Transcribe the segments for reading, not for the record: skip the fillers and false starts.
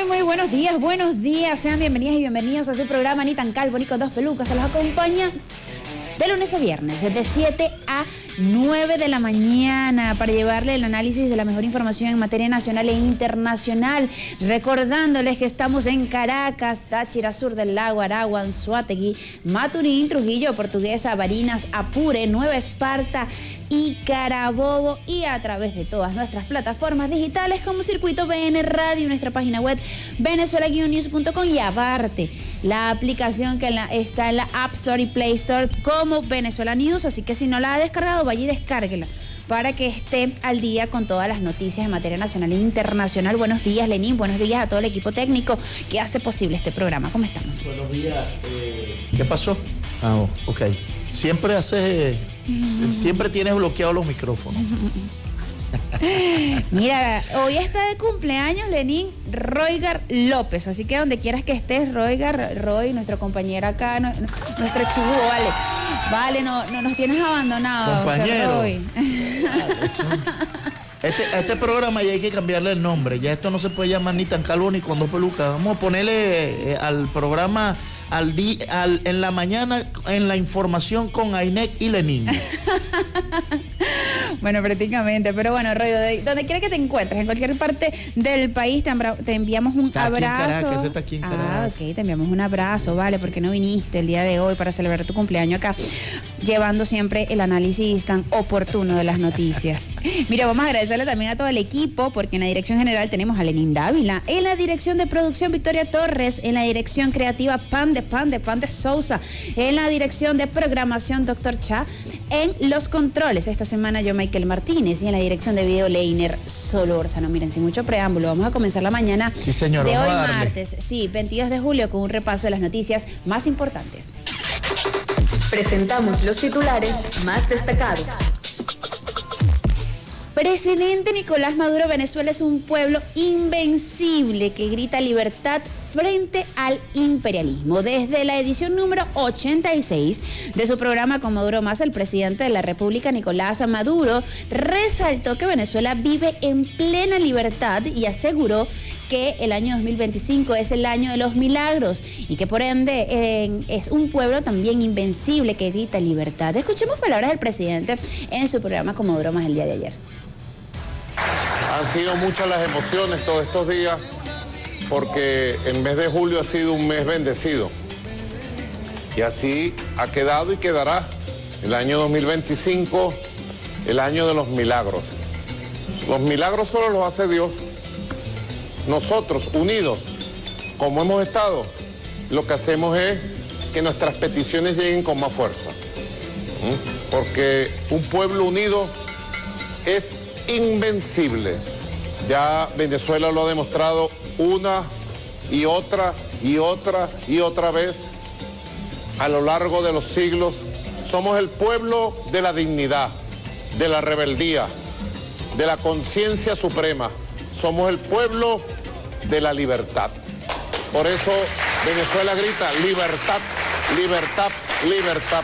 Muy buenos días. Sean bienvenidas y bienvenidos a su programa Ni tan calvo ni con dos pelucas, que los acompaña de lunes a viernes, de 7 a 9 de la mañana, para llevarle el análisis de la mejor información en materia nacional e internacional. Recordándoles que estamos en Caracas, Táchira, Sur del Lago, Aragua, Anzoátegui, Maturín, Trujillo, Portuguesa, Barinas, Apure, Nueva Esparta y Carabobo, y a través de todas nuestras plataformas digitales como Circuito BN Radio, nuestra página web venezuela-news.com, y aparte la aplicación que está en la App Store y Play Store como Venezuela News. Así que si no la ha descargado, vaya y descárguela para que esté al día con todas las noticias en materia nacional e internacional. Buenos días, Lenín. Buenos días a todo el equipo técnico que hace posible este programa. ¿Cómo estamos? Buenos días. ¿Qué pasó? Ok. Siempre tienes bloqueados los micrófonos. Mira, hoy está de cumpleaños Lenín Roygar López, así que donde quieras que estés, Roy, nuestro compañero acá, nuestro chivo, vale, no nos tienes abandonado, compañero. Roy. Este programa ya hay que cambiarle el nombre, ya esto no se puede llamar Ni tan calvo ni con dos pelucas. Vamos a ponerle al programa en la mañana, en la información con Ainek y Lenín. Bueno, prácticamente, pero bueno, Roy, donde quiera que te encuentres, en cualquier parte del país, te enviamos un abrazo. Está aquí en Caracas. Ok, te enviamos un abrazo, vale, porque no viniste el día de hoy para celebrar tu cumpleaños acá, llevando siempre el análisis tan oportuno de las noticias. Mira, vamos a agradecerle también a todo el equipo, porque en la dirección general tenemos a Lenín Dávila, en la dirección de producción Victoria Torres, en la dirección creativa Pan de Sousa, en la dirección de programación Dr. Cha, en los controles esta semana yo, Michael Martínez, y en la dirección de video Leiner Solórzano. Miren, sin mucho preámbulo, vamos a comenzar la mañana de hoy martes, 22 de julio, con un repaso de las noticias más importantes. Presentamos los titulares más destacados. Presidente Nicolás Maduro: Venezuela es un pueblo invencible que grita libertad frente al imperialismo. Desde la edición número 86 de su programa Con Maduro Más, el presidente de la República, Nicolás Maduro, resaltó que Venezuela vive en plena libertad y aseguró que el año 2025 es el año de los milagros y que por ende es un pueblo también invencible que grita libertad. Escuchemos palabras del presidente en su programa Con Maduro Más el día de ayer. Han sido muchas las emociones todos estos días, porque el mes de julio ha sido un mes bendecido. Y así ha quedado y quedará el año 2025, el año de los milagros. Los milagros solo los hace Dios. Nosotros, unidos, como hemos estado, lo que hacemos es que nuestras peticiones lleguen con más fuerza. Porque un pueblo unido es invencible. Ya Venezuela lo ha demostrado una y otra vez a lo largo de los siglos. Somos el pueblo de la dignidad, de la rebeldía, de la conciencia suprema. Somos el pueblo de la libertad. Por eso Venezuela grita libertad, libertad, libertad.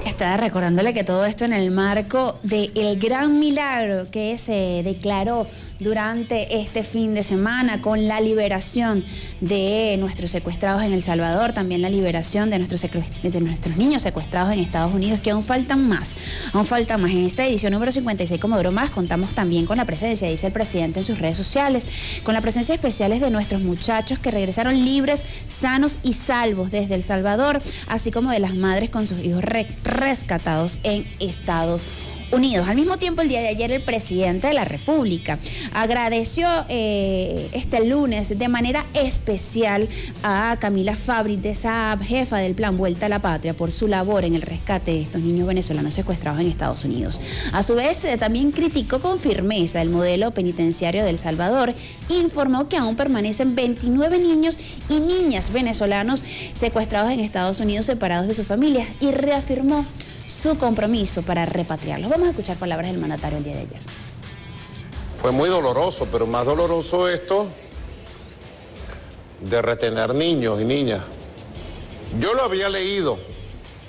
Estaba recordándole que todo esto en el marco del gran milagro que se declaró durante este fin de semana, con la liberación de nuestros secuestrados en El Salvador, también la liberación de nuestros niños secuestrados en Estados Unidos, que aún faltan más. En esta edición número 56, Como Maduro Más, contamos también con la presencia, dice el presidente en sus redes sociales, con la presencia especial de nuestros muchachos que regresaron libres, sanos y salvos desde El Salvador, así como de las madres con sus hijos rescatados en Estados Unidos. Al mismo tiempo, el día de ayer, el presidente de la República agradeció este lunes de manera especial a Camila Fabri de Saab, jefa del Plan Vuelta a la Patria, por su labor en el rescate de estos niños venezolanos secuestrados en Estados Unidos. A su vez, también criticó con firmeza el modelo penitenciario de El Salvador. Informó que aún permanecen 29 niños y niñas venezolanos secuestrados en Estados Unidos, separados de sus familias, y reafirmó su compromiso para repatriarlos. Vamos a escuchar palabras del mandatario el día de ayer. Fue muy doloroso, pero más doloroso esto de retener niños y niñas. Yo lo había leído,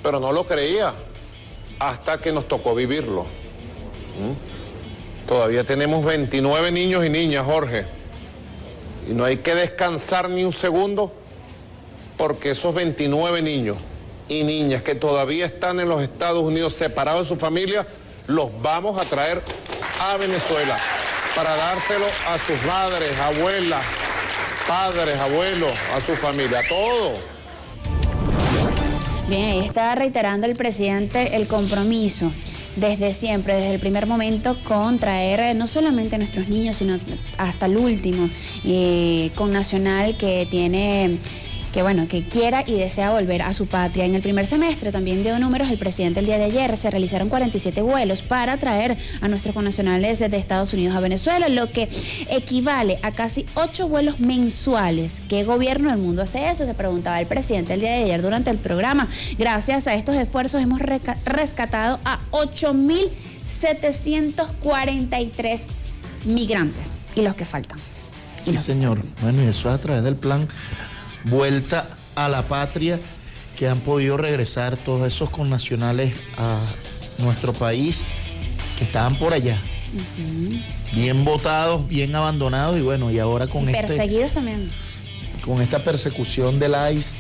pero no lo creía hasta que nos tocó vivirlo. Todavía tenemos 29 niños y niñas, Jorge, Y no hay que descansar ni un segundo, porque esos 29 niños y niñas que todavía están en los Estados Unidos separados de su familia, los vamos a traer a Venezuela para dárselo a sus madres, abuelas, padres, abuelos, a su familia, a todos. Bien, ahí está reiterando el presidente el compromiso desde siempre, desde el primer momento, con traer no solamente a nuestros niños, sino hasta el último connacional que tiene, que quiera y desea volver a su patria. En el primer semestre también dio números el presidente el día de ayer. Se realizaron 47 vuelos para traer a nuestros connacionales de Estados Unidos a Venezuela, lo que equivale a casi 8 vuelos mensuales. ¿Qué gobierno del mundo hace eso?, se preguntaba el presidente el día de ayer durante el programa. Gracias a estos esfuerzos hemos rescatado a 8.743 migrantes y los que faltan. Sí, señor. Bueno, y eso es a través del plan Vuelta a la Patria, que han podido regresar todos esos connacionales a nuestro país que estaban por allá, bien botados, bien abandonados, y bueno, y ahora con perseguidos también, con esta persecución del ICE,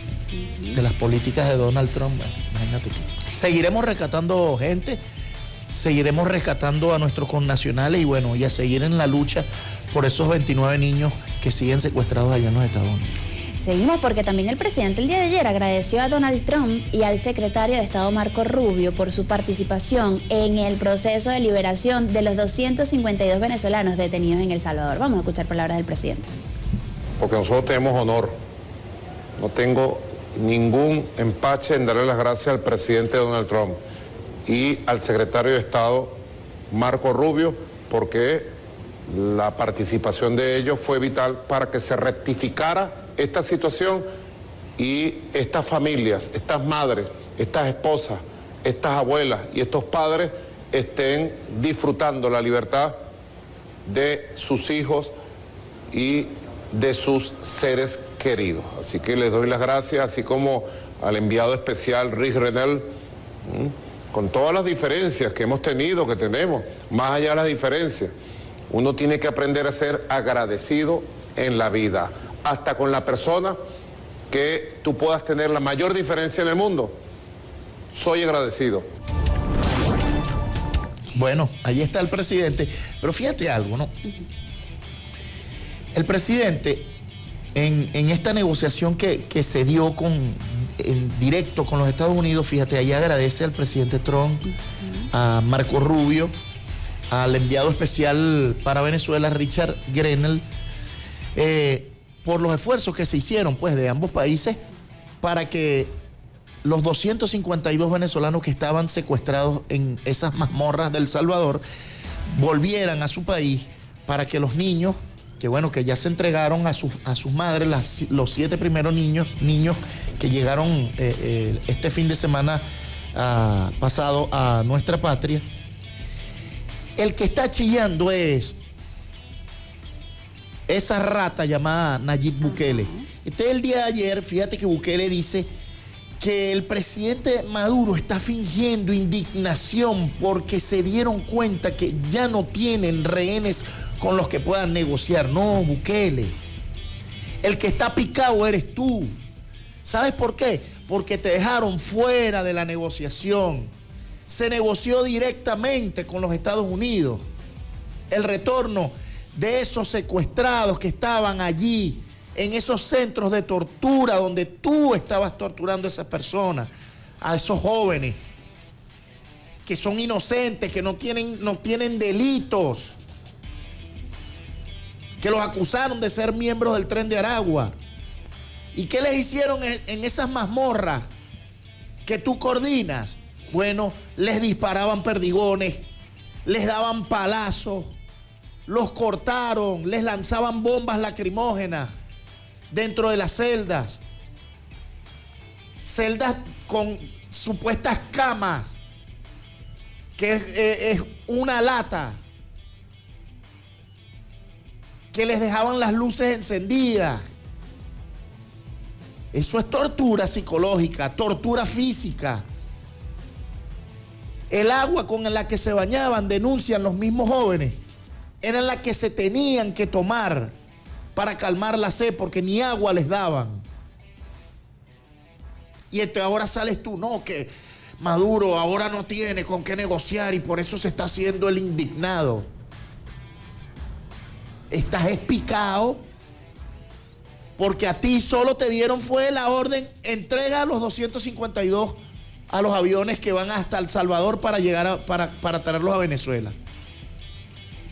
de las políticas de Donald Trump. Bueno, imagínate tú. Seguiremos rescatando gente, seguiremos rescatando a nuestros connacionales y bueno, y a seguir en la lucha por esos 29 niños que siguen secuestrados allá en los Estados Unidos. Seguimos porque también el presidente el día de ayer agradeció a Donald Trump y al secretario de Estado Marco Rubio por su participación en el proceso de liberación de los 252 venezolanos detenidos en El Salvador. Vamos a escuchar palabras del presidente. Porque nosotros tenemos honor. No tengo ningún empache en darle las gracias al presidente Donald Trump y al secretario de Estado Marco Rubio, porque la participación de ellos fue vital para que se rectificara esta situación y estas familias, estas madres, estas esposas, estas abuelas y estos padres estén disfrutando la libertad de sus hijos y de sus seres queridos. Así que les doy las gracias, así como al enviado especial Rick Renel, con todas las diferencias que hemos tenido, que tenemos, más allá de las diferencias. Uno tiene que aprender a ser agradecido en la vida, hasta con la persona que tú puedas tener la mayor diferencia en el mundo. Soy agradecido. Bueno, ahí está el presidente, pero fíjate algo, ¿no? El presidente, en esta negociación que se dio en directo con los Estados Unidos, fíjate, ahí agradece al presidente Trump, a Marco Rubio, al enviado especial para Venezuela, Richard Grenell, por los esfuerzos que se hicieron, pues, de ambos países para que los 252 venezolanos que estaban secuestrados en esas mazmorras del Salvador volvieran a su país, para que los niños, que bueno, que ya se entregaron a sus madres, los 7 primeros niños que llegaron este fin de semana pasado a nuestra patria. El que está chillando es esa rata llamada Nayib Bukele. Entonces el día de ayer, fíjate que Bukele dice que el presidente Maduro está fingiendo indignación porque se dieron cuenta que ya no tienen rehenes con los que puedan negociar. No, Bukele, el que está picado eres tú. ¿Sabes por qué? Porque te dejaron fuera de la negociación. Se negoció directamente con los Estados Unidos el retorno de esos secuestrados que estaban allí, en esos centros de tortura donde tú estabas torturando a esas personas, a esos jóvenes que son inocentes, que no tienen delitos, que los acusaron de ser miembros del Tren de Aragua. ¿Y qué les hicieron en esas mazmorras que tú coordinas? Bueno, les disparaban perdigones, les daban palazos, los cortaron, les lanzaban bombas lacrimógenas dentro de las celdas. Celdas con supuestas camas, que es una lata, que les dejaban las luces encendidas. Eso es tortura psicológica, tortura física. El agua con la que se bañaban, denuncian los mismos jóvenes, era la que se tenían que tomar para calmar la sed, porque ni agua les daban. Y entonces ahora sales tú, no, que Maduro ahora no tiene con qué negociar y por eso se está haciendo el indignado. Estás explicado porque a ti solo te dieron fue la orden, entrega a los 252 a los aviones que van hasta El Salvador para llegar para traerlos a Venezuela.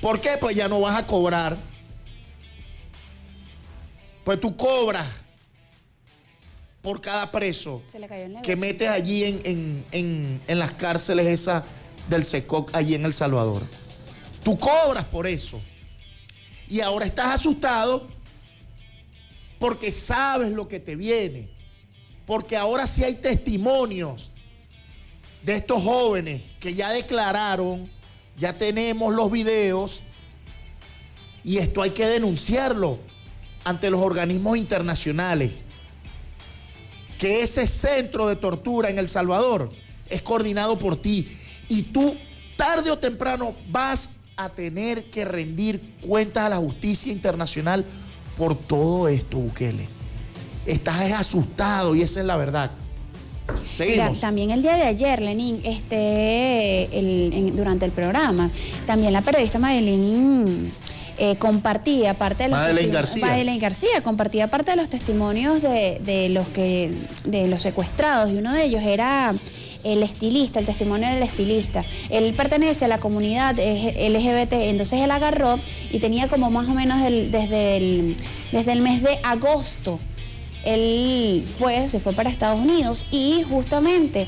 ¿Por qué? Pues ya no vas a cobrar. Pues tú cobras por cada preso que metes allí en las cárceles esas del SECOC allí en El Salvador. Tú cobras por eso. Y ahora estás asustado porque sabes lo que te viene. Porque ahora sí hay testimonios de estos jóvenes que ya declararon, ya tenemos los videos y esto hay que denunciarlo ante los organismos internacionales. Que ese centro de tortura en El Salvador es coordinado por ti y tú tarde o temprano vas a tener que rendir cuentas a la justicia internacional por todo esto, Bukele. Estás asustado y esa es la verdad. Seguimos. Mira, también el día de ayer, Lenín, durante el programa, también la periodista Madeleine compartía parte de los Madeleine García compartía parte de los testimonios de los secuestrados, y uno de ellos era el testimonio del estilista. Él pertenece a la comunidad LGBT, entonces él agarró y tenía como más o menos desde el mes de agosto, él se fue para Estados Unidos y justamente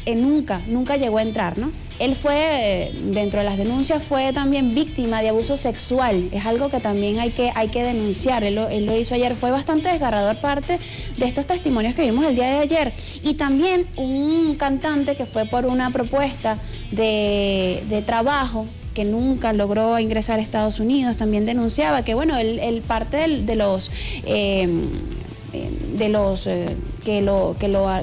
nunca llegó a entrar, ¿no? Él fue, dentro de las denuncias, fue también víctima de abuso sexual. Es algo que también hay que denunciar. Él lo hizo ayer. Fue bastante desgarrador parte de estos testimonios que vimos el día de ayer. Y también un cantante que fue por una propuesta de trabajo que nunca logró ingresar a Estados Unidos, también denunciaba que, bueno, él parte de los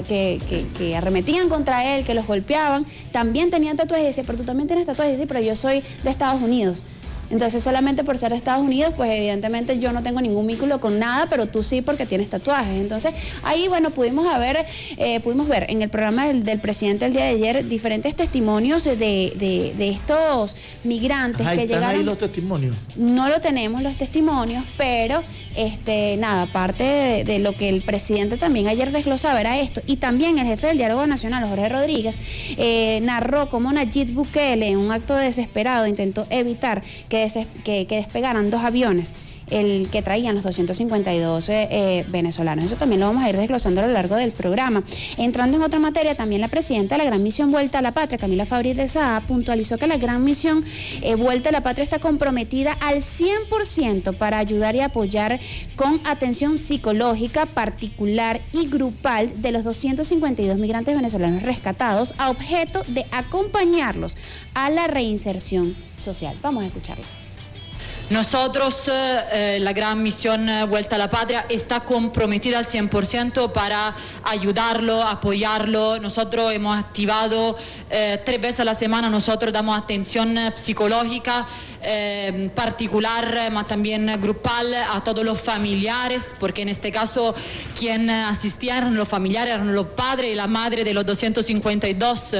que arremetían contra él, que los golpeaban, también tenían tatuajes. Y decía, pero tú también tienes tatuajes. Sí, pero yo soy de Estados Unidos. Entonces, solamente por ser de Estados Unidos, pues evidentemente yo no tengo ningún vínculo con nada, pero tú sí porque tienes tatuajes. Entonces, ahí, bueno, pudimos ver en el programa del presidente el día de ayer diferentes testimonios de estos migrantes que llegaron. ¿Están ahí los testimonios? No lo tenemos los testimonios, pero parte de lo que el presidente también ayer desglosaba era esto. Y también el jefe del Diálogo Nacional, Jorge Rodríguez, narró cómo Nayib Bukele, en un acto desesperado, intentó evitar que despegaran dos aviones el que traían los 252 venezolanos. Eso también lo vamos a ir desglosando a lo largo del programa. Entrando en otra materia, también la presidenta de la Gran Misión Vuelta a la Patria, Camila Fabris de Saa, puntualizó que la Gran Misión Vuelta a la Patria está comprometida al 100% para ayudar y apoyar con atención psicológica particular y grupal de los 252 migrantes venezolanos rescatados, a objeto de acompañarlos a la reinserción social. Vamos a escucharlo. Nosotros, la Gran Misión Vuelta a la Patria, está comprometida al 100% para ayudarlo, apoyarlo. Nosotros hemos activado 3 veces a la semana, nosotros damos atención psicológica particular, pero también grupal a todos los familiares, porque en este caso quien asistía eran los familiares, eran los padres y la madre de los 252,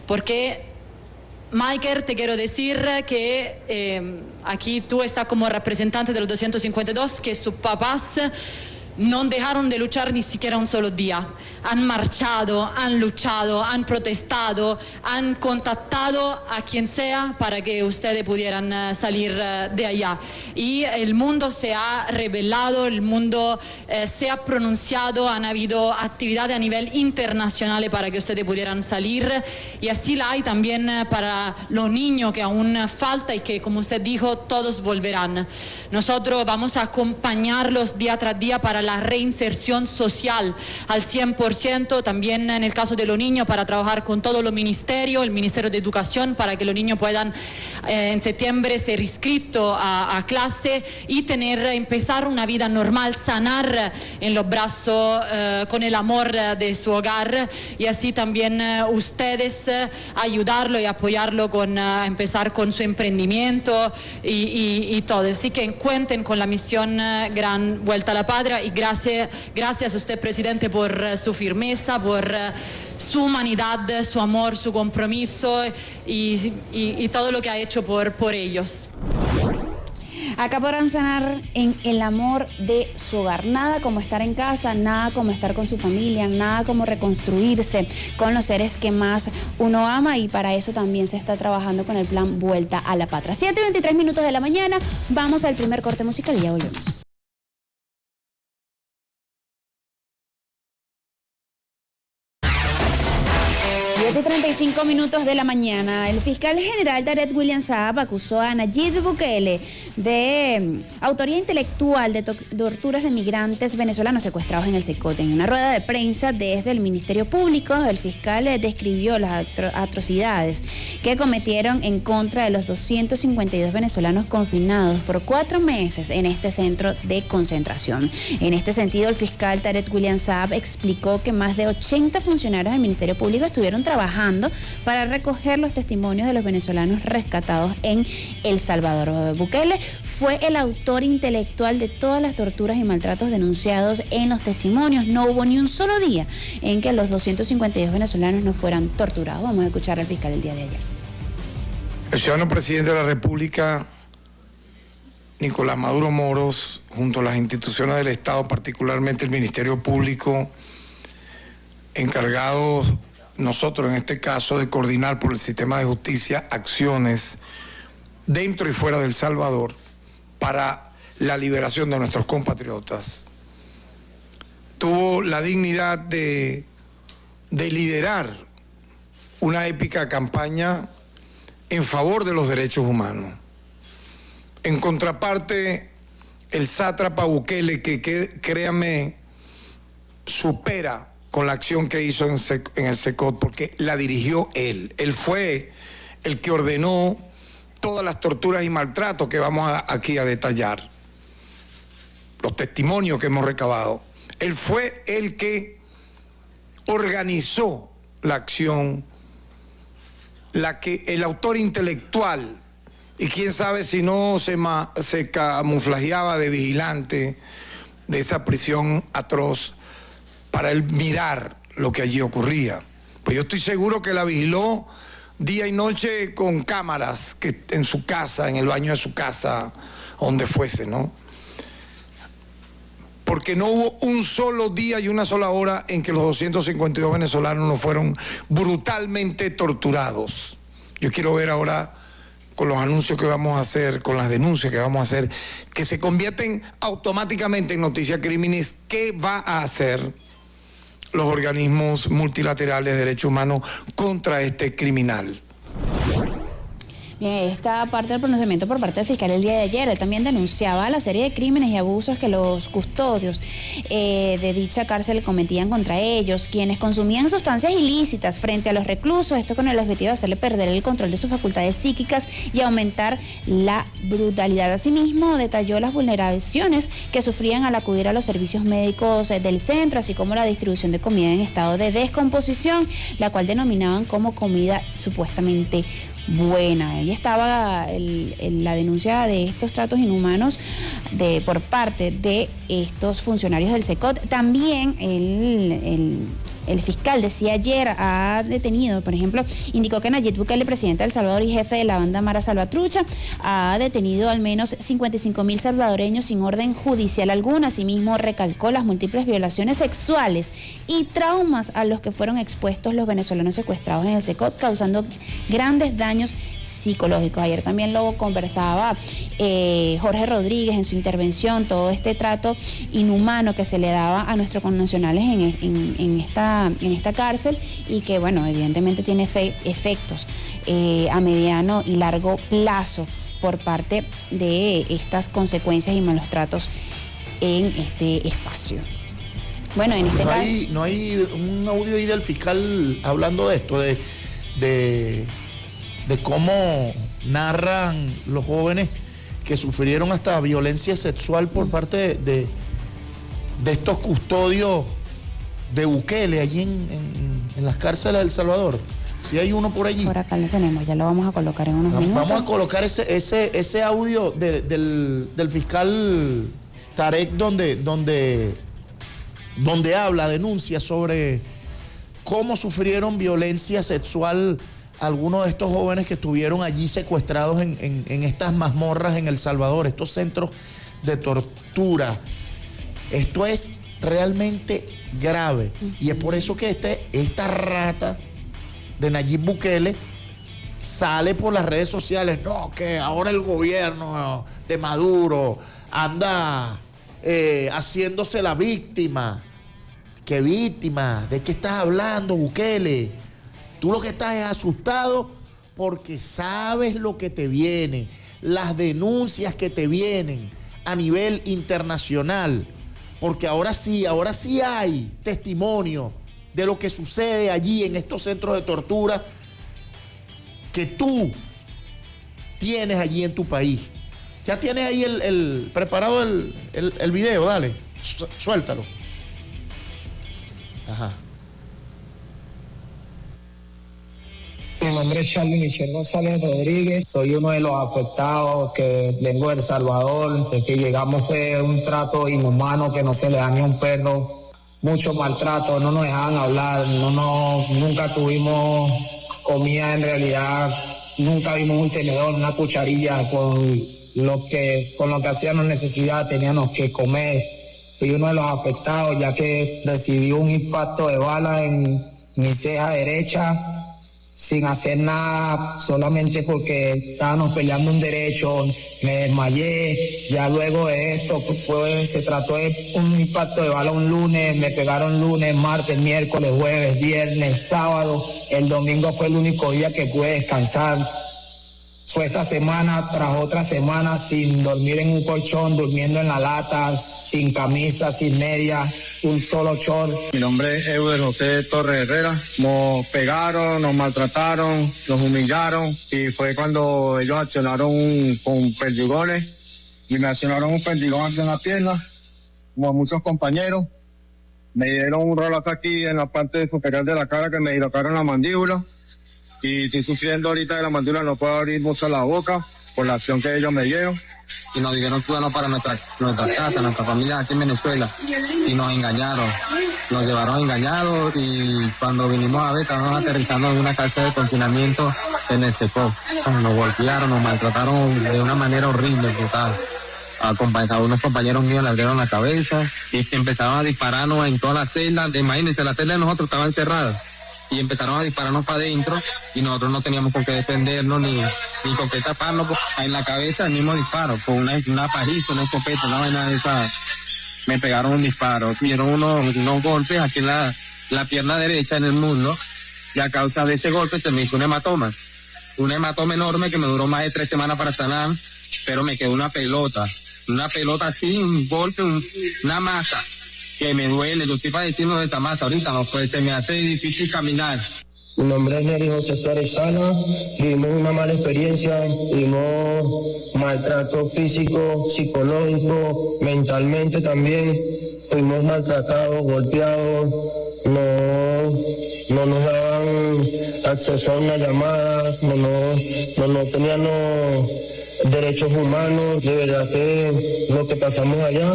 porque Michael, te quiero decir que aquí tú estás como representante de los 252, que sus papás no dejaron de luchar ni siquiera un solo día. Han marchado, han luchado, han protestado, han contactado a quien sea para que ustedes pudieran salir de allá. Y el mundo se ha rebelado, el mundo se ha pronunciado, han habido actividades a nivel internacional para que ustedes pudieran salir. Y así la hay también para los niños que aún falta y que, como usted dijo, todos volverán. Nosotros vamos a acompañarlos día tras día para para la reinserción social al 100%, también en el caso de los niños para trabajar con todos los ministerios, el Ministerio de Educación, para que los niños puedan en septiembre ser inscritos a clase y empezar una vida normal, sanar en los brazos con el amor de su hogar, y así también ustedes ayudarlo y apoyarlo con empezar con su emprendimiento y todo. Así que cuenten con la misión Gran Vuelta a la Patria, y gracias a usted, presidente, por su firmeza, por su humanidad, su amor, su compromiso y todo lo que ha hecho por ellos. Acá podrán sanar en el amor de su hogar. Nada como estar en casa, nada como estar con su familia, nada como reconstruirse con los seres que más uno ama, y para eso también se está trabajando con el plan Vuelta a la Patria. 7:23 minutos de la mañana, vamos al primer corte musical y ya volvemos. 7:35 minutos de la mañana. El fiscal general Tarek William Saab acusó a Nayib Bukele de autoría intelectual de torturas de migrantes venezolanos secuestrados en el Secot. En una rueda de prensa desde el Ministerio Público, el fiscal describió las atrocidades que cometieron en contra de los 252 venezolanos confinados por 4 meses en este centro de concentración. En este sentido, el fiscal Tarek William Saab explicó que más de 80 funcionarios del Ministerio Público estuvieron trabajando para recoger los testimonios de los venezolanos rescatados en El Salvador. Bukele fue el autor intelectual de todas las torturas y maltratos denunciados en los testimonios. No hubo ni un solo día en que los 252 venezolanos no fueran torturados. Vamos a escuchar al fiscal el día de ayer. El ciudadano presidente de la República, Nicolás Maduro Moros, junto a las instituciones del Estado, particularmente el Ministerio Público, encargados nosotros en este caso de coordinar por el sistema de justicia acciones dentro y fuera de El Salvador para la liberación de nuestros compatriotas. Tuvo la dignidad de liderar una épica campaña en favor de los derechos humanos. En contraparte, el sátrapa Bukele, que créanme, supera con la acción que hizo en el Secot, porque la dirigió él. Él fue el que ordenó todas las torturas y maltratos que vamos aquí a detallar, los testimonios que hemos recabado. Él fue el que organizó la acción, el autor intelectual, y quién sabe si no se camuflajeaba de vigilante de esa prisión atroz para él mirar lo que allí ocurría. Pues yo estoy seguro que la vigiló día y noche con cámaras en su casa, en el baño de su casa, donde fuese, ¿no? Porque no hubo un solo día y una sola hora en que los 252 venezolanos no fueron brutalmente torturados. Yo quiero ver ahora, con los anuncios que vamos a hacer, con las denuncias que vamos a hacer, que se convierten automáticamente en noticias crímenes, ¿qué va a hacer los organismos multilaterales de derechos humanos contra este criminal? Bien, esta parte del pronunciamiento por parte del fiscal el día de ayer, él también denunciaba la serie de crímenes y abusos que los custodios de dicha cárcel cometían contra ellos, quienes consumían sustancias ilícitas frente a los reclusos, esto con el objetivo de hacerle perder el control de sus facultades psíquicas y aumentar la brutalidad. Asimismo, detalló las vulneraciones que sufrían al acudir a los servicios médicos del centro, así como la distribución de comida en estado de descomposición, la cual denominaban como comida supuestamente buena. Ahí estaba la denuncia de estos tratos inhumanos por parte de estos funcionarios del Secot. También el fiscal decía ayer ha detenido, por ejemplo, indicó que Nayib Bukele, presidente de El Salvador y jefe de la banda Mara Salvatrucha, ha detenido al menos 55.000 salvadoreños sin orden judicial alguna. Asimismo, recalcó las múltiples violaciones sexuales y traumas a los que fueron expuestos los venezolanos secuestrados en el Secot, causando grandes daños psicológicos. Ayer también lo conversaba Jorge Rodríguez en su intervención, todo este trato inhumano que se le daba a nuestros connacionales en esta cárcel, y que, bueno, evidentemente tiene efectos a mediano y largo plazo por parte de estas consecuencias y malos tratos en este espacio. Bueno, en este caso... No hay un audio ahí del fiscal hablando de esto, de cómo narran los jóvenes que sufrieron hasta violencia sexual por parte de estos custodios de Bukele allí en las cárceles de El Salvador. Si hay uno por allí. Por acá lo tenemos, ya lo vamos a colocar en unos minutos. Vamos a colocar ese audio del fiscal Tarek donde habla, denuncia sobre cómo sufrieron violencia sexual algunos de estos jóvenes que estuvieron allí secuestrados en estas mazmorras en El Salvador, estos centros de tortura. Esto es realmente grave. Y es por eso que esta rata de Nayib Bukele sale por las redes sociales. No, que ahora el gobierno de Maduro anda haciéndose la víctima. ¿Qué víctima? ¿De qué estás hablando, Bukele? Tú lo que estás es asustado porque sabes lo que te viene, las denuncias que te vienen a nivel internacional. Porque ahora sí hay testimonio de lo que sucede allí en estos centros de tortura que tú tienes allí en tu país. Ya tienes ahí preparado el video, dale, suéltalo. Ajá. Mi nombre es Charlie Michel González Rodríguez, soy uno de los afectados que vengo de El Salvador. Desde que llegamos fue un trato inhumano, que no se le da ni a un perro, mucho maltrato, no nos dejaban hablar, nunca tuvimos comida en realidad, nunca vimos un tenedor, una cucharilla, con lo que hacíamos necesidad teníamos que comer. Fui uno de los afectados ya que recibí un impacto de bala en mi ceja derecha, sin hacer nada, solamente porque estábamos peleando un derecho, me desmayé. Ya luego de esto se trató de un impacto de bala un lunes, me pegaron lunes, martes, miércoles, jueves, viernes, sábado. El domingo fue el único día que pude descansar. Fue esa semana tras otra semana sin dormir en un colchón, durmiendo en la lata, sin camisa, sin media, un solo short. Mi nombre es Euder José Torres Herrera. Nos pegaron, nos maltrataron, nos humillaron y fue cuando ellos accionaron con perdigones y me accionaron un perdigón en la pierna, como a muchos compañeros. Me dieron un rolazo aquí en la parte superior de la cara que me dislocaron la mandíbula. Y estoy sufriendo ahorita de la mandíbula, no puedo abrir mucho la boca por la acción que ellos me dieron. Y nos dijeron que íbamos para nuestra casa, nuestra familia aquí en Venezuela. Y nos engañaron, nos llevaron engañados y cuando vinimos a ver, estábamos aterrizando en una cárcel de confinamiento en el Secó. Nos golpearon, nos maltrataron de una manera horrible, brutal. A unos compañeros míos le abrieron la cabeza y empezaron a dispararnos en todas las celdas. Imagínense, las celdas de nosotros estaban cerradas. Y empezaron a dispararnos para adentro y nosotros no teníamos con qué defendernos ni con qué taparnos. En la cabeza el mismo disparo, con una paliza, una escopeta, una vaina de esa. Me pegaron un disparo, dieron unos golpes aquí en la pierna derecha, en el muslo, y a causa de ese golpe se me hizo un hematoma enorme que me duró más de 3 semanas para sanar, pero me quedó una pelota así, un golpe, una masa. Que me duele, yo estoy padeciendo de esa masa ahorita, se me hace difícil caminar. Mi nombre es Neri José Suárez Sala, vivimos una mala experiencia, vivimos maltrato físico, psicológico, mentalmente también, fuimos maltratados, golpeados, no nos daban acceso a una llamada, no teníamos derechos humanos. De verdad que lo que pasamos allá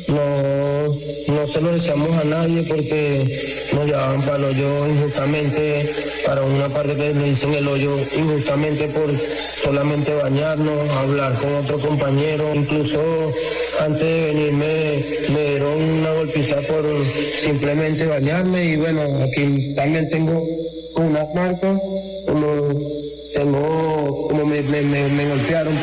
no se lo deseamos a nadie porque nos llevaban para el hoyo injustamente, para una parte que le dicen el hoyo injustamente por solamente bañarnos, hablar con otro compañero. Incluso antes de venirme me dieron una golpiza por simplemente bañarme y bueno, aquí también tengo unas marcas como me golpearon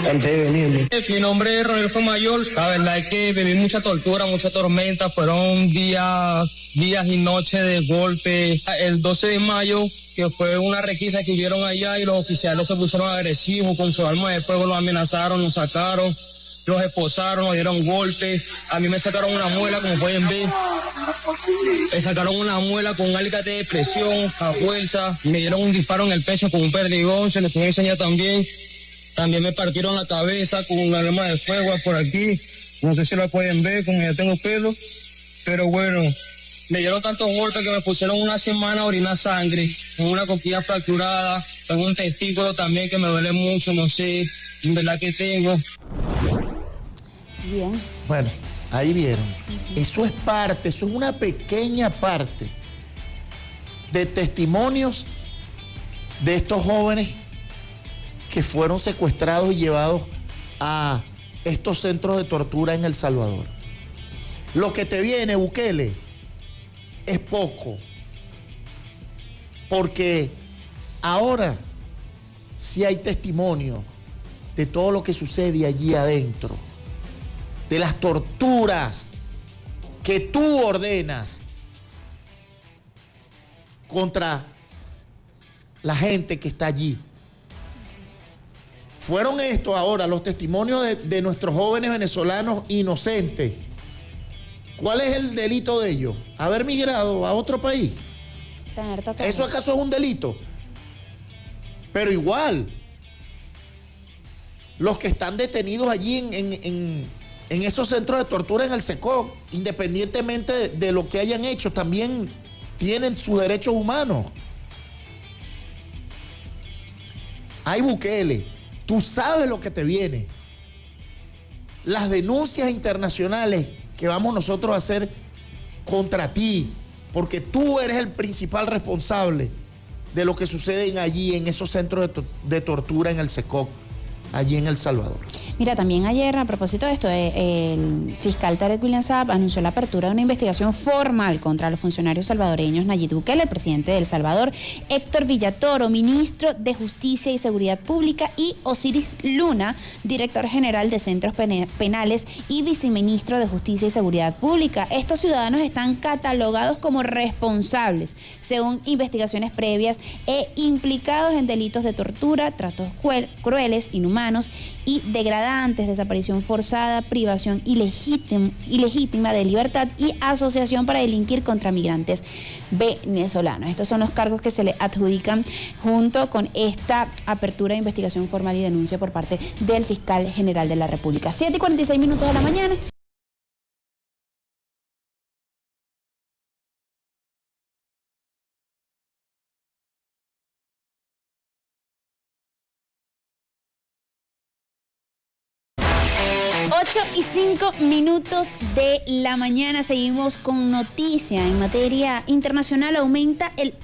antes de venirme. Mi nombre es Rodolfo Mayor. La verdad es que viví mucha tortura, mucha tormenta. Fueron días y noches de golpe. El 12 de mayo, que fue una requisa que hubieron allá y los oficiales se pusieron agresivos con su arma de fuego, los amenazaron, nos sacaron. los esposaron, nos dieron golpes. A mí me sacaron una muela, como pueden ver. Me sacaron una muela con un alicate de presión a fuerza. Me dieron un disparo en el pecho con un perdigón, se los puedo enseñar también. También me partieron la cabeza con un arma de fuego por aquí. No sé si la pueden ver, como ya tengo pelo. Pero bueno, me dieron tantos golpes que me pusieron una semana a orinar sangre, con una costilla fracturada, tengo un testículo también que me duele mucho, no sé, en verdad que tengo. Bien. Bueno, ahí vieron. Eso es parte, eso es una pequeña parte de testimonios de estos jóvenes que fueron secuestrados y llevados a estos centros de tortura en El Salvador. Lo que te viene, Bukele, es poco. Porque ahora sí hay testimonio de todo lo que sucede allí adentro, de las torturas que tú ordenas contra la gente que está allí. Fueron estos ahora los testimonios de nuestros jóvenes venezolanos inocentes. ¿Cuál es el delito de ellos? ¿Haber migrado a otro país? ¿Eso acaso es un delito? Pero igual, los que están detenidos allí en esos centros de tortura en el SECOC, independientemente de lo que hayan hecho, también tienen sus derechos humanos. Ay, Bukele, tú sabes lo que te viene. Las denuncias internacionales que vamos nosotros a hacer contra ti, porque tú eres el principal responsable de lo que sucede allí en esos centros de tortura en el SECOC, allí en El Salvador. Mira, también ayer, a propósito de esto, el fiscal Tarek William Saab anunció la apertura de una investigación formal contra los funcionarios salvadoreños Nayib Bukele, el presidente de El Salvador, Héctor Villatoro, ministro de Justicia y Seguridad Pública, y Osiris Luna, director general de Centros Penales y viceministro de Justicia y Seguridad Pública. Estos ciudadanos están catalogados como responsables, según investigaciones previas, e implicados en delitos de tortura, tratos crueles, inhumanos y degradantes, desaparición forzada, privación ilegítima de libertad y asociación para delinquir contra migrantes venezolanos. Estos son los cargos que se le adjudican junto con esta apertura de investigación formal y denuncia por parte del fiscal general de la República. 7:46 de la mañana. Y 5 de la mañana. Seguimos con noticia en materia internacional. Aumenta el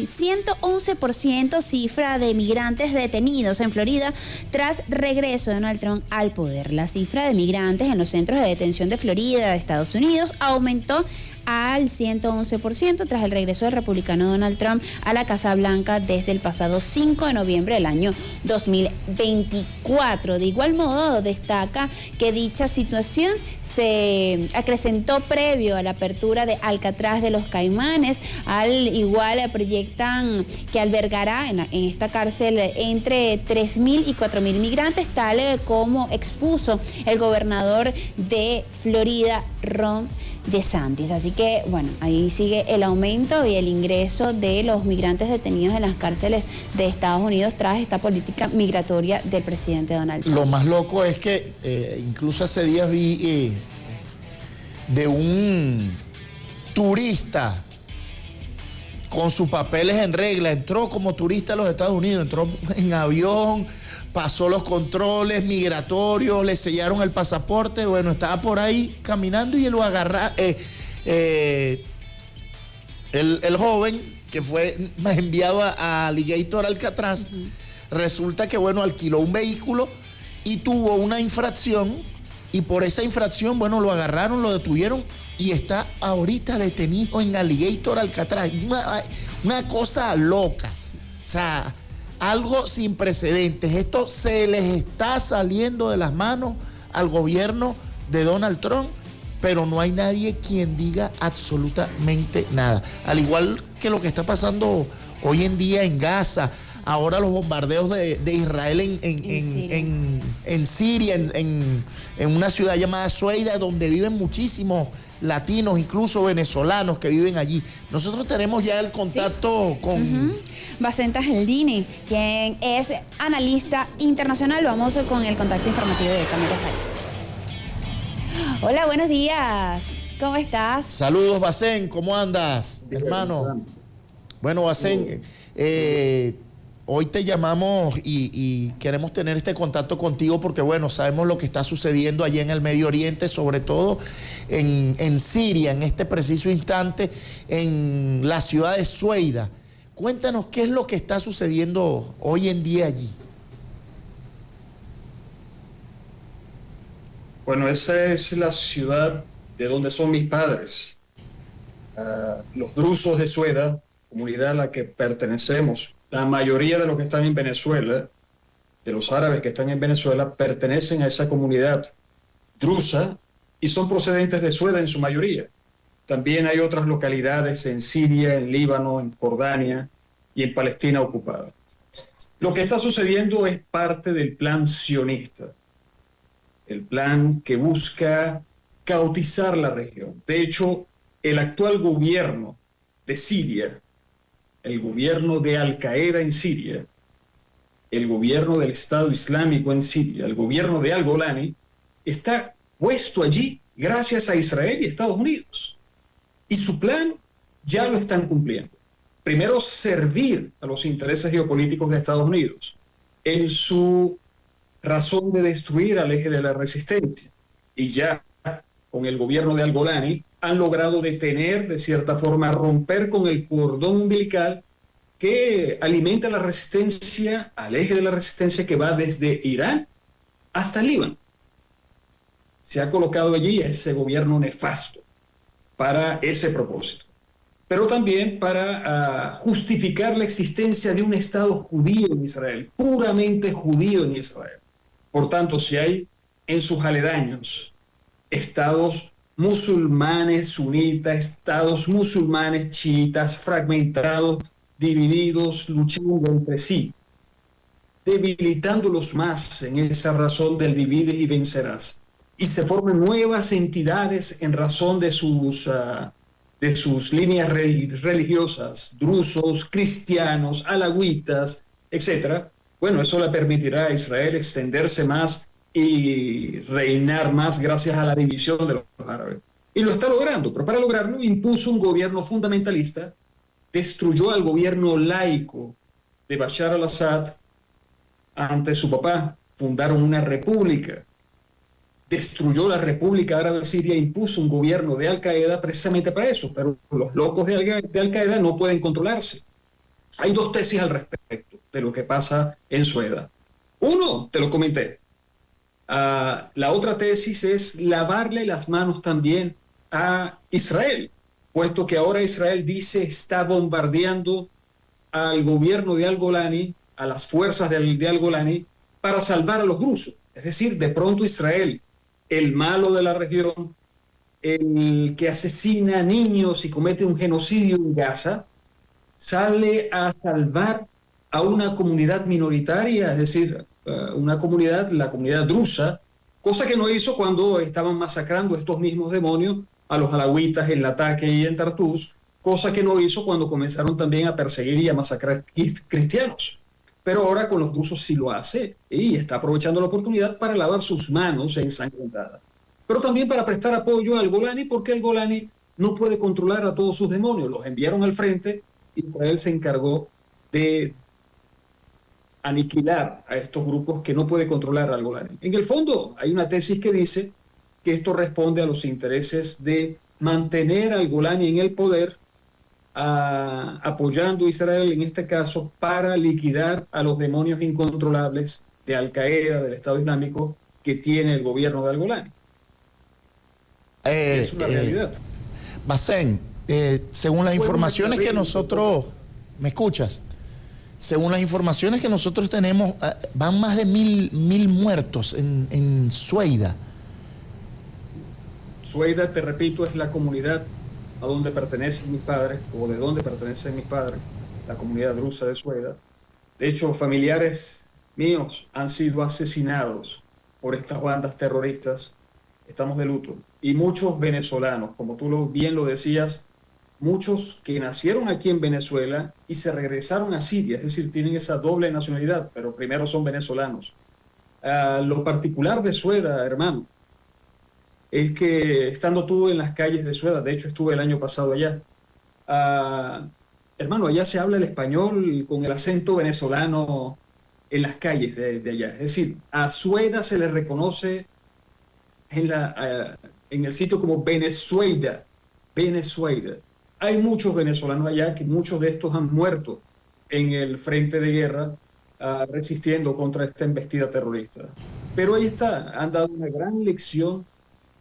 111% cifra de migrantes detenidos en Florida tras regreso de Donald Trump al poder. La cifra de migrantes en los centros de detención de Florida, de Estados Unidos, aumentó al 111% tras el regreso del republicano Donald Trump a la Casa Blanca desde el pasado 5 de noviembre del año 2024. De igual modo, destaca que dicha situación se acrecentó previo a la apertura de Alcatraz de los Caimanes. Al igual, proyectan que albergará en esta cárcel entre 3.000 y 4.000 migrantes, tal como expuso el gobernador de Florida, Ron DeSantis. Así que, bueno, ahí sigue el aumento y el ingreso de los migrantes detenidos en las cárceles de Estados Unidos tras esta política migratoria del presidente Donald Trump. Lo más loco es que incluso hace días vi de un turista con sus papeles en regla, entró como turista a los Estados Unidos, entró en avión, pasó los controles migratorios, le sellaron el pasaporte, bueno, estaba por ahí caminando y lo agarraron. El joven que fue enviado a Alligator Alcatraz, resulta que, bueno, alquiló un vehículo y tuvo una infracción, y por esa infracción, bueno, lo agarraron, lo detuvieron y está ahorita detenido en Alligator Alcatraz. Una cosa loca. O sea, algo sin precedentes. Esto se les está saliendo de las manos al gobierno de Donald Trump, pero no hay nadie quien diga absolutamente nada. Al igual que lo que está pasando hoy en día en Gaza, ahora los bombardeos de Israel en Siria, en una ciudad llamada Sueida, donde viven muchísimos latinos, incluso venezolanos que viven allí. Nosotros tenemos ya el contacto con... Basenta Geldini, quien es analista internacional. Vamos con el contacto informativo directamente hasta allí. Hola, buenos días. ¿Cómo estás? Saludos, Bacén. ¿Cómo andas, hermano? Bueno, Bacén, hoy te llamamos y queremos tener este contacto contigo porque, bueno, sabemos lo que está sucediendo allí en el Medio Oriente, sobre todo en Siria, en este preciso instante, en la ciudad de Sueida. Cuéntanos qué es lo que está sucediendo hoy en día allí. Bueno, esa es la ciudad de donde son mis padres. Los drusos de Sueida, comunidad a la que pertenecemos. La mayoría de los que están en Venezuela, de los árabes que están en Venezuela, pertenecen a esa comunidad drusa y son procedentes de Sueida en su mayoría. También hay otras localidades en Siria, en Líbano, en Jordania y en Palestina ocupada. Lo que está sucediendo es parte del plan sionista, el plan que busca caotizar la región. De hecho, el actual gobierno de Siria, el gobierno de Al-Qaeda en Siria, el gobierno del Estado Islámico en Siria, el gobierno de Al-Golani, está puesto allí gracias a Israel y Estados Unidos. Y su plan ya lo están cumpliendo. Primero, servir a los intereses geopolíticos de Estados Unidos en su razón de destruir al eje de la resistencia. Y ya con el gobierno de Al-Golani han logrado detener, de cierta forma, romper con el cordón umbilical que alimenta la resistencia, al eje de la resistencia que va desde Irán hasta el Líbano. Se ha colocado allí ese gobierno nefasto para ese propósito, pero también para justificar la existencia de un Estado judío en Israel, puramente judío en Israel. Por tanto, si hay en sus aledaños estados musulmanes sunitas, estados musulmanes chiitas, fragmentados, divididos, luchando entre sí, debilitándolos más en esa razón del divide y vencerás. Y se forman nuevas entidades en razón de sus líneas religiosas, drusos, cristianos, alawitas, etc. Bueno, eso le permitirá a Israel extenderse más y reinar más gracias a la división de los árabes. Y lo está logrando, pero para lograrlo impuso un gobierno fundamentalista, destruyó al gobierno laico de Bashar al-Assad ante su papá, fundaron una república, destruyó la República Árabe Siria, impuso un gobierno de Al-Qaeda precisamente para eso, pero los locos de Al-Qaeda no pueden controlarse. Hay dos tesis al respecto de lo que pasa en Sueida. Uno, te lo comenté. La otra tesis es lavarle las manos también a Israel, puesto que ahora Israel dice está bombardeando al gobierno de Al-Golani, a las fuerzas de Al-Golani, para salvar a los drusos. Es decir, de pronto Israel, el malo de la región, el que asesina niños y comete un genocidio en Gaza, sale a salvar a una comunidad minoritaria, es decir, una comunidad, la comunidad drusa, cosa que no hizo cuando estaban masacrando estos mismos demonios a los alawitas en Latakia y en Tartus, cosa que no hizo cuando comenzaron también a perseguir y a masacrar cristianos. Pero ahora con los drusos sí lo hace y está aprovechando la oportunidad para lavar sus manos ensangrentadas. Pero también para prestar apoyo al Golani, porque el Golani no puede controlar a todos sus demonios. Los enviaron al frente y Israel se encargó de aniquilar a estos grupos que no puede controlar al Golani. En el fondo hay una tesis que dice que esto responde a los intereses de mantener al Golani en el poder, apoyando a Israel en este caso para liquidar a los demonios incontrolables de Al-Qaeda, del Estado Islámico, que tiene el gobierno de Al-Golani. Es una realidad. Bacén, según las informaciones que nosotros... ¿Me escuchas? Según las informaciones que nosotros tenemos, van más de mil muertos en Sueida. Sueida, te repito, es la comunidad a donde pertenecen mis padres, o de donde pertenecen mis padres, la comunidad drusa de Sueida. De hecho, familiares míos han sido asesinados por estas bandas terroristas. Estamos de luto. Y muchos venezolanos, como tú bien lo decías, muchos que nacieron aquí en Venezuela y se regresaron a Siria, es decir, tienen esa doble nacionalidad, pero primero son venezolanos. Lo particular de Sueda, hermano, es que estando tú en las calles de Sueda, de hecho estuve el año pasado allá, hermano, allá se habla el español con el acento venezolano en las calles de allá. Es decir, a Sueda se le reconoce en el sitio como Venezuela. Venezuela. Hay muchos venezolanos allá, que muchos de estos han muerto en el frente de guerra resistiendo contra esta embestida terrorista. Pero ahí está, han dado una gran lección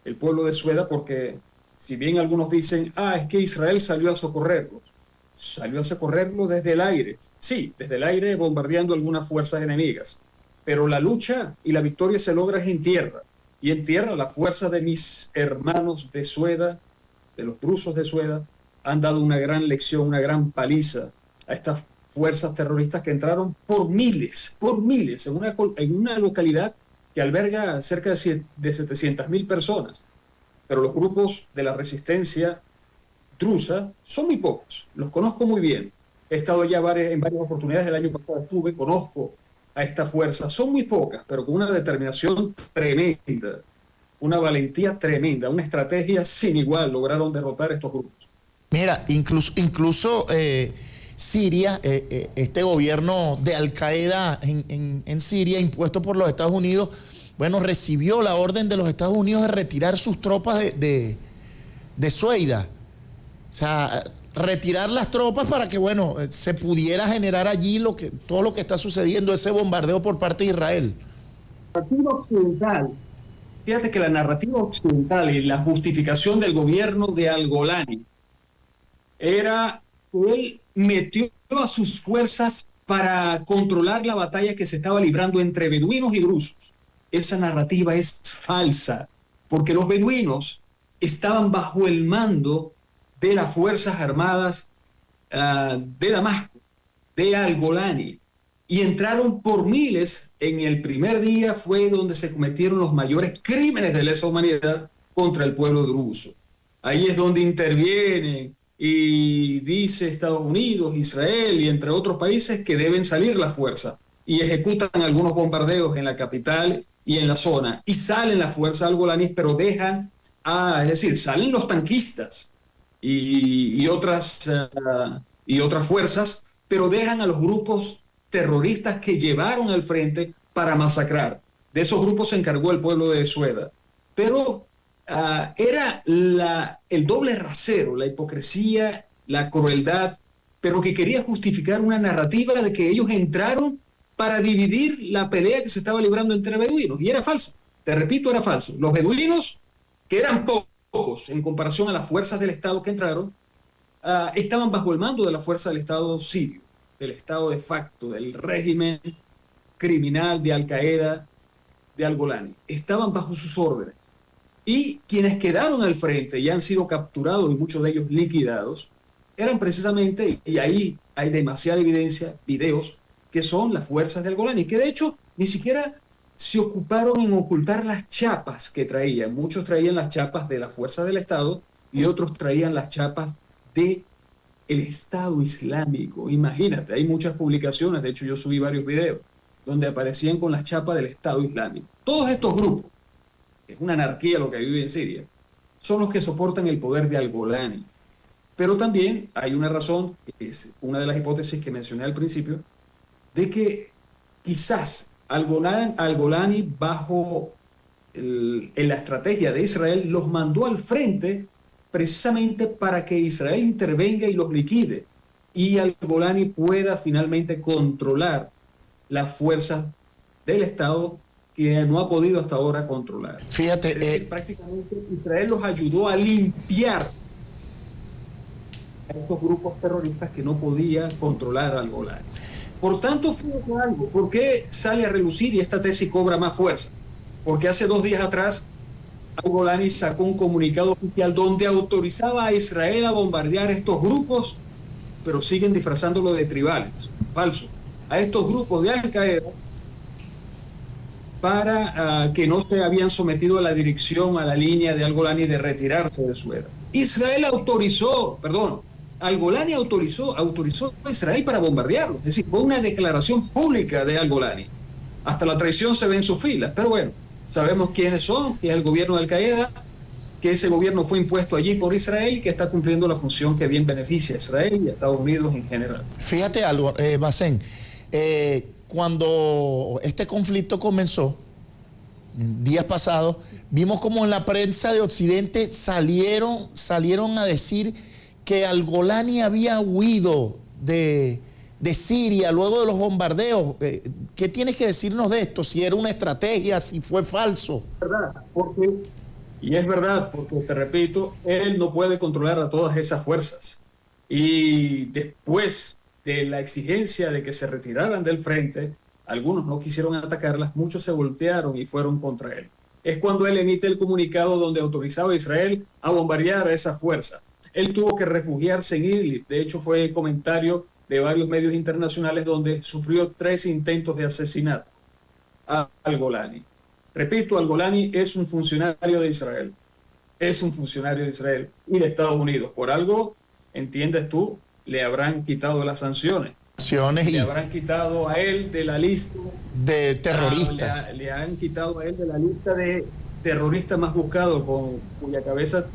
el pueblo de Sueda, porque si bien algunos dicen, es que Israel salió a socorrerlos desde el aire. Sí, desde el aire bombardeando algunas fuerzas enemigas. Pero la lucha y la victoria se logra en tierra. Y en tierra la fuerza de mis hermanos de Sueda, de los drusos de Sueda, han dado una gran lección, una gran paliza a estas fuerzas terroristas que entraron por miles, en una localidad que alberga cerca de 700.000 personas. Pero los grupos de la resistencia drusa son muy pocos, los conozco muy bien. He estado ya en varias oportunidades, el año pasado conozco a esta fuerza, son muy pocas, pero con una determinación tremenda, una valentía tremenda, una estrategia sin igual, lograron derrotar estos grupos. Mira, incluso Siria, este gobierno de Al-Qaeda en Siria, impuesto por los Estados Unidos, bueno, recibió la orden de los Estados Unidos de retirar sus tropas de Sueida. O sea, retirar las tropas para que, bueno, se pudiera generar allí todo lo que está sucediendo, ese bombardeo por parte de Israel. La narrativa occidental, fíjate que la narrativa occidental y la justificación del gobierno de Al-Golani era que él metió a sus fuerzas para controlar la batalla que se estaba librando entre beduinos y drusos. Esa narrativa es falsa, porque los beduinos estaban bajo el mando de las Fuerzas Armadas de Damasco, de Al-Golani, y entraron por miles. En el primer día fue donde se cometieron los mayores crímenes de lesa humanidad contra el pueblo druso. Ahí es donde intervienen y dice Estados Unidos, Israel y entre otros países que deben salir las fuerzas, y ejecutan algunos bombardeos en la capital y en la zona, y salen las fuerzas Al-Golani, pero dejan, es decir, salen los tanquistas y otras fuerzas, pero dejan a los grupos terroristas que llevaron al frente para masacrar. De esos grupos se encargó el pueblo de Sueda. Pero era el doble rasero, la hipocresía, la crueldad, pero que quería justificar una narrativa de que ellos entraron para dividir la pelea que se estaba librando entre beduinos. Y era falsa. Te repito, era falso. Los beduinos, que eran pocos en comparación a las fuerzas del Estado que entraron, estaban bajo el mando de la fuerza del Estado sirio, del Estado de facto, del régimen criminal de Al-Qaeda, de Al-Golani. Estaban bajo sus órdenes. Y quienes quedaron al frente y han sido capturados y muchos de ellos liquidados, eran precisamente, y ahí hay demasiada evidencia, videos, que son las fuerzas del Golani, que de hecho ni siquiera se ocuparon en ocultar las chapas que traían. Muchos traían las chapas de las fuerzas del Estado y otros traían las chapas del Estado Islámico. Imagínate, hay muchas publicaciones, de hecho yo subí varios videos, donde aparecían con las chapas del Estado Islámico. Todos estos grupos, es una anarquía lo que vive en Siria, son los que soportan el poder de Al-Golani. Pero también hay una razón, que es una de las hipótesis que mencioné al principio, de que quizás Al-Golani, bajo en la estrategia de Israel, los mandó al frente precisamente para que Israel intervenga y los liquide, y Al-Golani pueda finalmente controlar las fuerzas del Estado que no ha podido hasta ahora controlar. Fíjate, es decir, prácticamente Israel los ayudó a limpiar a estos grupos terroristas que no podía controlar Al-Golani. Por tanto, fíjate algo, ¿por qué sale a relucir y esta tesis cobra más fuerza? Porque hace 2 días atrás Al-Golani sacó un comunicado oficial donde autorizaba a Israel a bombardear estos grupos, pero siguen disfrazándolo de tribales. Falso. a estos grupos de Al-Qaeda para que no se habían sometido a la dirección, a la línea de Al-Golani de retirarse de Sueda. Al-Golani autorizó a Israel para bombardearlo. Es decir, fue una declaración pública de Al-Golani. Hasta la traición se ve en sus filas. Pero bueno, sabemos quiénes son, que es el gobierno de Al-Qaeda, que ese gobierno fue impuesto allí por Israel y que está cumpliendo la función que bien beneficia a Israel y a Estados Unidos en general. Fíjate algo, Basen, cuando este conflicto comenzó, días pasados, vimos como en la prensa de Occidente salieron a decir que Al-Golani había huido de Siria luego de los bombardeos. ¿Qué tienes que decirnos de esto? Si era una estrategia, si fue falso. Es verdad, porque te repito, él no puede controlar a todas esas fuerzas. Y después de la exigencia de que se retiraran del frente, algunos no quisieron atacarlas, muchos se voltearon y fueron contra él. Es cuando él emite el comunicado donde autorizaba a Israel a bombardear a esa fuerza. Él tuvo que refugiarse en Idlib. De hecho, fue el comentario de varios medios internacionales donde sufrió 3 intentos de asesinato a Al-Golani. Repito, Al-Golani es un funcionario de Israel. Es un funcionario de Israel y de Estados Unidos. Por algo, entiendes tú, le habrán quitado las sanciones. Le habrán quitado a él de la lista de terroristas. Le han quitado a él de la lista de terroristas más buscados, cuya cabeza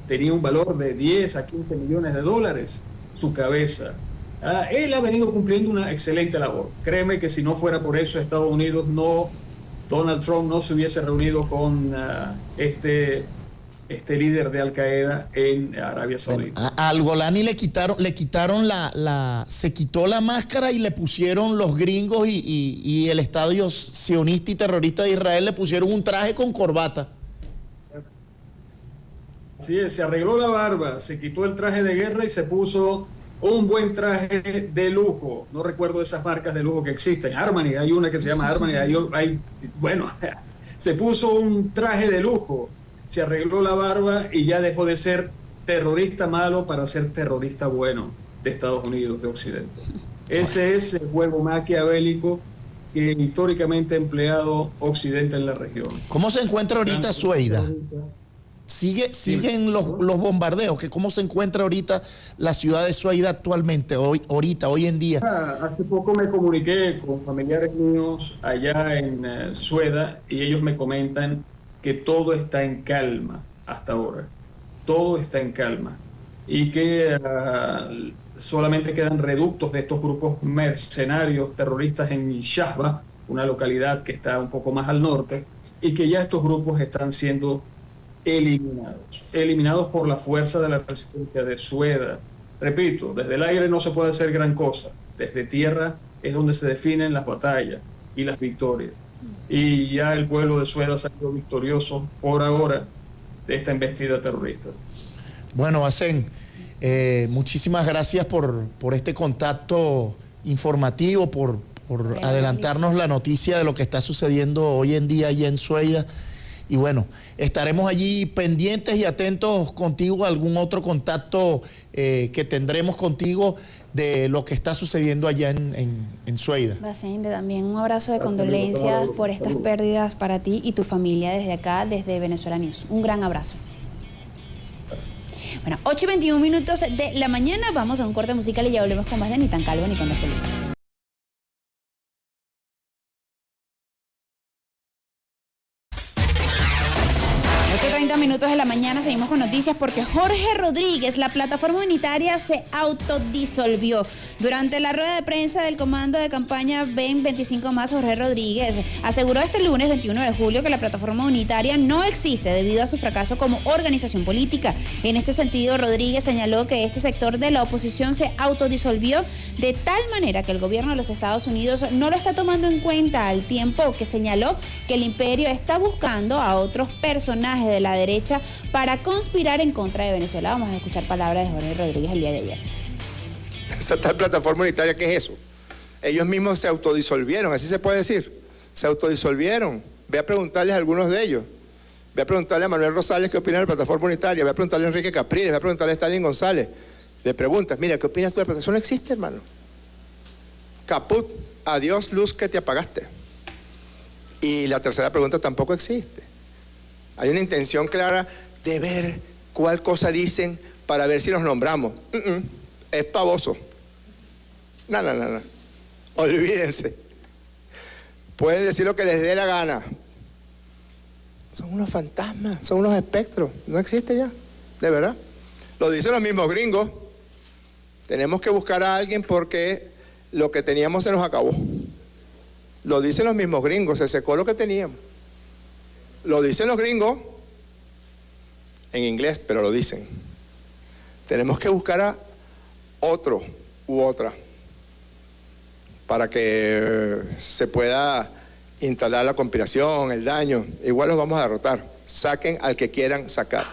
tenía un valor de 10 a 15 millones de dólares. Su cabeza. Él ha venido cumpliendo una excelente labor. Créeme que si no fuera por eso, Estados Unidos Donald Trump no se hubiese reunido con este líder de Al-Qaeda en Arabia Saudita. A Al-Golani se quitó la máscara y le pusieron los gringos y el Estado sionista y terrorista de Israel le pusieron un traje con corbata. Sí, se arregló la barba, se quitó el traje de guerra y se puso un buen traje de lujo. No recuerdo esas marcas de lujo que existen. Armani, hay una que se llama Armani. Se puso un traje de lujo, se arregló la barba y ya dejó de ser terrorista malo para ser terrorista bueno de Estados Unidos, de Occidente. Ese es el juego maquiavélico que históricamente ha empleado Occidente en la región. ¿Cómo se encuentra ahorita Sueida? Siguen los bombardeos. ¿Cómo se encuentra ahorita la ciudad de Sueida actualmente, hoy en día? Hace poco me comuniqué con familiares míos allá en Sueida y ellos me comentan que todo está en calma hasta ahora. Todo está en calma. Y que solamente quedan reductos de estos grupos mercenarios terroristas en Shahba, una localidad que está un poco más al norte, y que ya estos grupos están siendo eliminados por la fuerza de la resistencia de Sueda. Repito, desde el aire no se puede hacer gran cosa, desde tierra es donde se definen las batallas y las victorias. Y ya el pueblo de Sueda ha salido victorioso por ahora de esta embestida terrorista. Bueno, Basen, muchísimas gracias por este contacto informativo, por adelantarnos la noticia de lo que está sucediendo hoy en día allá en Sueida. Y bueno, estaremos allí pendientes y atentos contigo a algún otro contacto que tendremos contigo de lo que está sucediendo allá en Sueida. Basen, también un abrazo de condolencias por estas pérdidas para ti y tu familia desde acá, desde Venezuela News. Un gran abrazo. Bueno, 8:21 de la mañana, vamos a un corte musical y ya volvemos con más de Ni tan calvo ni con dos pelucas. 8:30 minutos de la mañana, seguimos con noticias porque Jorge Rodríguez, la plataforma unitaria, se autodisolvió. Durante la rueda de prensa del comando de campaña Ven 25 Más, Jorge Rodríguez aseguró este lunes 21 de julio que la plataforma unitaria no existe debido a su fracaso como organización política. En este sentido, Rodríguez señaló que este sector de la oposición se autodisolvió de tal manera que el gobierno de los Estados Unidos no lo está tomando en cuenta, al tiempo que señaló que el imperio está buscando a otros personajes de la derecha para conspirar en contra de Venezuela. Vamos a escuchar palabras de Jorge Rodríguez el día de ayer. Esa tal plataforma unitaria, ¿qué es eso? Ellos mismos se autodisolvieron, así se puede decir. Se autodisolvieron. Ve a preguntarles a algunos de ellos. Ve a preguntarle a Manuel Rosales qué opina de la plataforma unitaria. Ve a preguntarle a Enrique Capriles, ve a preguntarle a Stalin González. Le preguntas, mira, ¿qué opinas tú de la plataforma? Eso no existe, hermano. Caput, adiós luz que te apagaste. Y la tercera pregunta tampoco existe. Hay una intención clara de ver cuál cosa dicen para ver si los nombramos. Es pavoso. No. Olvídense. Pueden decir lo que les dé la gana. Son unos fantasmas, son unos espectros. No existe ya, de verdad. Lo dicen los mismos gringos. Tenemos que buscar a alguien porque lo que teníamos se nos acabó. Lo dicen los mismos gringos, se secó lo que teníamos. Lo dicen los gringos en inglés, pero lo dicen. Tenemos que buscar a otro u otra para que se pueda instalar la conspiración, el daño. Igual los vamos a derrotar. Saquen al que quieran sacar.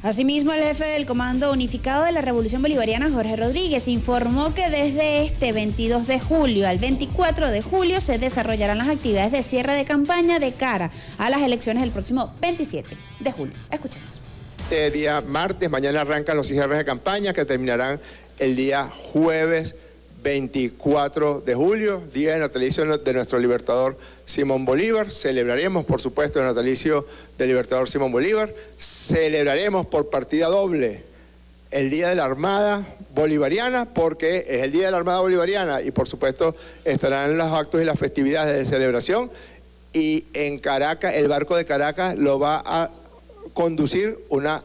Asimismo, el jefe del Comando Unificado de la Revolución Bolivariana, Jorge Rodríguez, informó que desde este 22 de julio al 24 de julio se desarrollarán las actividades de cierre de campaña de cara a las elecciones del próximo 27 de julio. Escuchemos. Este día martes, mañana arrancan los cierres de campaña que terminarán el día jueves 24 de julio, día de natalicio de nuestro libertador Simón Bolívar. Celebraremos, por supuesto, el natalicio del libertador Simón Bolívar. Celebraremos por partida doble el Día de la Armada Bolivariana, porque es el Día de la Armada Bolivariana y, por supuesto, estarán los actos y las festividades de celebración. Y en Caracas, el barco de Caracas lo va a conducir una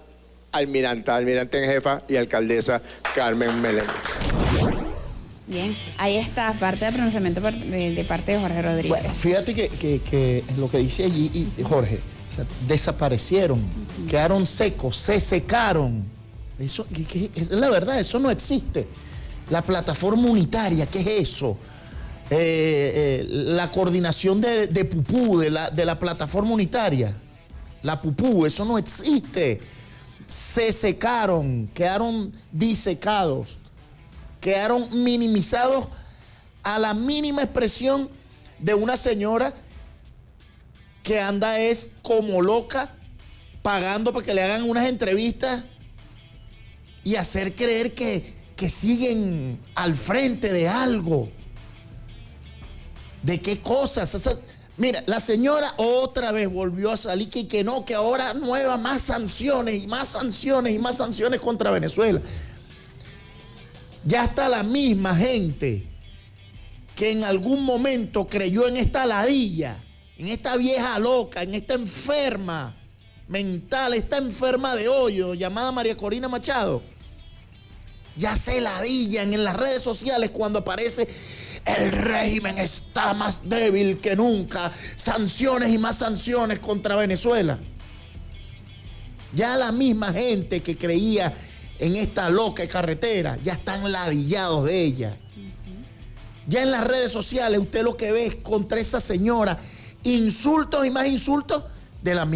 almirante en jefa y alcaldesa Carmen Meléndez. Bien, ahí está, parte del pronunciamiento de parte de Jorge Rodríguez. Bueno, fíjate que lo que dice allí Jorge, o sea, desaparecieron, quedaron secos, se secaron. Eso, es la verdad, eso no existe. La plataforma unitaria, ¿qué es eso? La coordinación de Pupú, de la plataforma unitaria. La Pupú, eso no existe. Se secaron, quedaron disecados. Quedaron minimizados a la mínima expresión de una señora que anda es como loca pagando para que le hagan unas entrevistas y hacer creer que siguen al frente de algo. ¿De qué cosas? Mira, la señora otra vez volvió a salir que no, que ahora más sanciones y más sanciones y más sanciones contra Venezuela. Ya está la misma gente que en algún momento creyó en esta ladilla, en esta vieja loca, en esta enferma mental, esta enferma de hoyo llamada María Corina Machado. Ya se ladillan en las redes sociales cuando aparece el régimen está más débil que nunca, sanciones y más sanciones contra Venezuela. Ya la misma gente que creía en esta loca carretera, ya están ladillados de ella. Ya en las redes sociales usted lo que ve es contra esa señora insultos y más insultos de los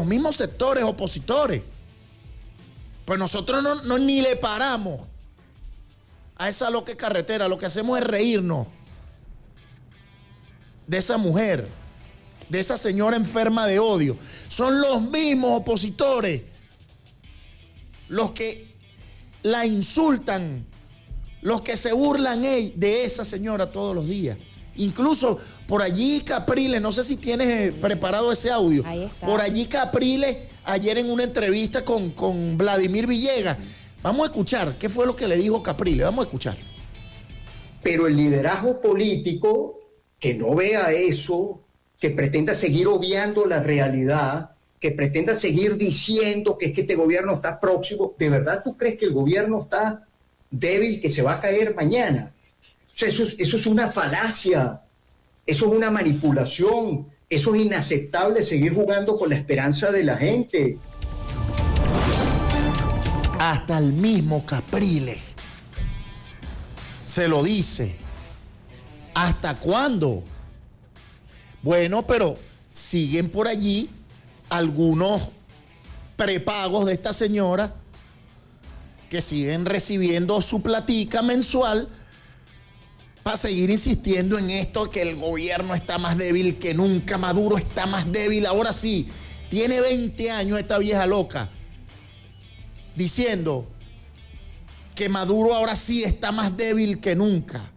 mismos sectores opositores. Pues nosotros no ni le paramos a esa loca carretera, lo que hacemos es reírnos de esa mujer, de esa señora enferma de odio. Son los mismos opositores los que la insultan, los que se burlan de esa señora todos los días. Incluso por allí Capriles, no sé si tienes preparado ese audio. Ahí está. Por allí Capriles, ayer en una entrevista con Vladimir Villegas. Vamos a escuchar qué fue lo que le dijo Capriles. Vamos a escuchar. Pero el liderazgo político que no vea eso, que pretenda seguir obviando la realidad, que pretenda seguir diciendo que es que este gobierno está próximo, ¿de verdad tú crees que el gobierno está débil, que se va a caer mañana? O sea, eso es una falacia, eso es una manipulación, eso es inaceptable, seguir jugando con la esperanza de la gente. Hasta el mismo Capriles se lo dice. ¿Hasta cuándo? Bueno, pero siguen por allí algunos prepagos de esta señora que siguen recibiendo su platica mensual para seguir insistiendo en esto, que el gobierno está más débil que nunca, Maduro está más débil. Ahora sí, tiene 20 años esta vieja loca diciendo que Maduro ahora sí está más débil que nunca.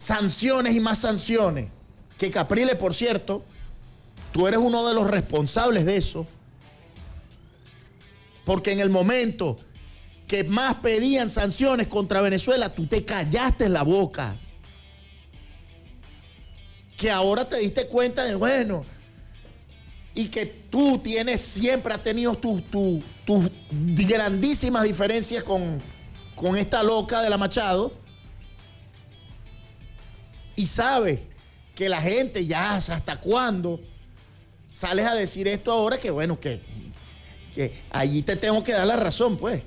sanciones y más sanciones. Que Capriles, por cierto, tú eres uno de los responsables de eso. Porque en el momento que más pedían sanciones contra Venezuela, tú te callaste la boca. Que ahora te diste cuenta de, bueno, y que tú siempre has tenido tus grandísimas diferencias con esta loca de la Machado. Y sabes que la gente ya hasta cuándo sales a decir esto ahora, que bueno, que allí te tengo que dar la razón, pues.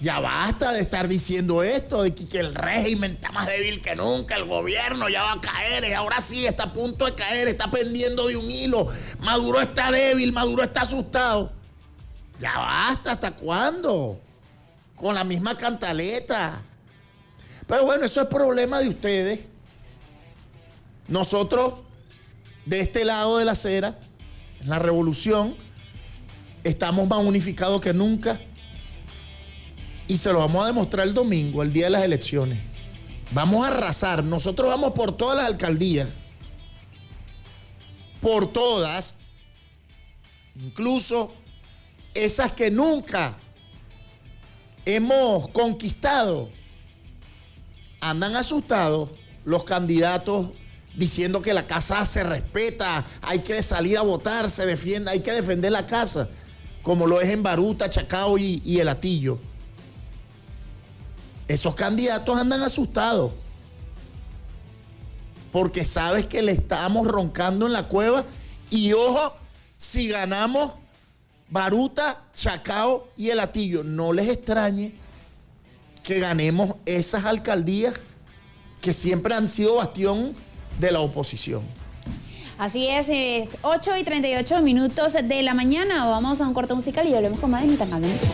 Ya basta de estar diciendo esto, de que el régimen está más débil que nunca, el gobierno ya va a caer, ahora sí está a punto de caer, está pendiendo de un hilo, Maduro está débil, Maduro está asustado. Ya basta, ¿hasta cuándo? Con la misma cantaleta. Pero bueno, eso es problema de ustedes. Nosotros, de este lado de la acera, en la revolución, estamos más unificados que nunca. Y se lo vamos a demostrar el domingo, el día de las elecciones. Vamos a arrasar. Nosotros vamos por todas las alcaldías. Por todas. Incluso esas que nunca hemos conquistado. Andan asustados los candidatos diciendo que la casa se respeta, hay que salir a votar, se defiende, hay que defender la casa, como lo es en Baruta, Chacao y El Hatillo. Esos candidatos andan asustados porque sabes que le estamos roncando en la cueva. Y ojo, si ganamos Baruta, Chacao y El Hatillo, no les extrañe que ganemos esas alcaldías que siempre han sido bastión de la oposición. Así es 8:38 de la mañana. Vamos a un corte musical y volvemos con más de Ni Tan Caliente.